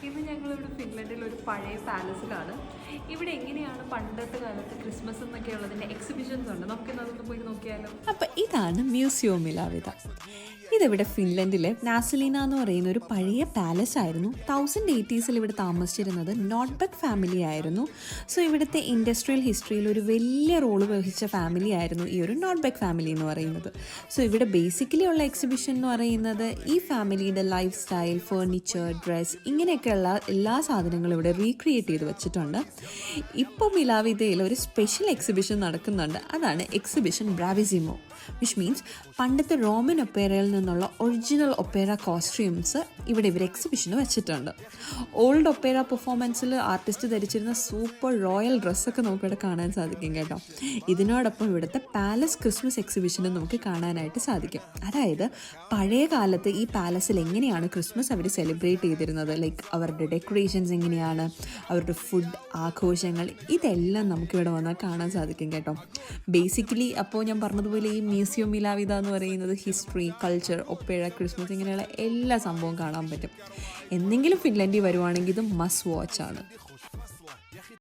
ഇന്ന് ഞങ്ങളിവിടെ ഫിൻലൻഡിൽ ഒരു പഴയ പാലസിലാണ്. ഇവിടെ എങ്ങനെയാണ് പണ്ടത്തെ കാലത്ത് ക്രിസ്മസ് എന്നൊക്കെ ഉള്ളതിൻ്റെ എക്സിബിഷൻസ് ഉണ്ട്. നമുക്കിന്ന് അതൊന്ന് പോയി നോക്കിയാലോ? അപ്പം ഇതാണ് മ്യൂസിയോ മിലാവിത. ഇതിവിടെ ഫിൻലൻഡിലെ നാസലീന എന്ന് പറയുന്ന ഒരു പഴയ പാലസ് ആയിരുന്നു. 1080s ഇവിടെ താമസിച്ചിരുന്നത് നോട്ട്ബെക്ക് ഫാമിലി ആയിരുന്നു. സോ ഇവിടുത്തെ ഇൻഡസ്ട്രിയൽ ഹിസ്റ്ററിയിൽ ഒരു വലിയ റോള് വഹിച്ച ഫാമിലി ആയിരുന്നു ഈ ഒരു നോട്ട്ബെക്ക് ഫാമിലി എന്ന് പറയുന്നത്. സോ ഇവിടെ ബേസിക്കലി ഉള്ള എക്സിബിഷൻ എന്ന് പറയുന്നത് ഈ ഫാമിലിയുടെ ലൈഫ് സ്റ്റൈൽ, ഫേർണിച്ചർ, ഡ്രസ്സ്, ഇങ്ങനെയൊക്കെയുള്ള എല്ലാ സാധനങ്ങളും ഇവിടെ റീക്രിയേറ്റ് ചെയ്ത് വെച്ചിട്ടുണ്ട്. ഇപ്പോൾ മിലാവിതയിൽ ഒരു സ്പെഷ്യൽ എക്സിബിഷൻ നടക്കുന്നുണ്ട്. അതാണ് എക്സിബിഷൻ ബ്രാവിസിമോ, വിച്ച് മീൻസ് പണ്ടത്തെ റോമൻ ഒപ്പേറയിൽ നിന്നുള്ള ഒറിജിനൽ ഒപ്പേറ കോസ്റ്റ്യൂംസ് ഇവിടെ ഇവർ എക്സിബിഷന് വെച്ചിട്ടുണ്ട്. ഓൾഡ് ഒപ്പേറ പെർഫോമൻസിൽ ആർട്ടിസ്റ്റ് ധരിച്ചിരുന്ന സൂപ്പർ റോയൽ ഡ്രസ്സൊക്കെ നമുക്കിവിടെ കാണാൻ സാധിക്കും കേട്ടോ. ഇതിനോടൊപ്പം ഇവിടുത്തെ പാലസ് ക്രിസ്മസ് എക്സിബിഷനും നമുക്ക് കാണാനായിട്ട് സാധിക്കും. അതായത് പഴയ കാലത്ത് ഈ പാലസിൽ എങ്ങനെയാണ് ക്രിസ്മസ് അവർ സെലിബ്രേറ്റ് ചെയ്തിരുന്നത്, ലൈക്ക് അവരുടെ ഡെക്കറേഷൻസ് എങ്ങനെയാണ്, അവരുടെ ഫുഡ്, ആഘോഷങ്ങൾ, ഇതെല്ലാം നമുക്കിവിടെ വന്നാൽ കാണാൻ സാധിക്കും കേട്ടോ. ബേസിക്കലി അപ്പോൾ ഞാൻ പറഞ്ഞതുപോലെ ഈ മ്യൂസിയം മിലാവിത എന്ന് പറയുന്നത് ഹിസ്റ്ററി, കൾച്ചർ, ഒപ്പേഴ, ക്രിസ്മസ്, ഇങ്ങനെയുള്ള എല്ലാ സംഭവവും കാണാൻ പറ്റും. എന്തെങ്കിലും ഫിൻലൻഡിൽ വരുവാണെങ്കിൽ ഇത് മസ്റ്റ് വാച്ച് ആണ്.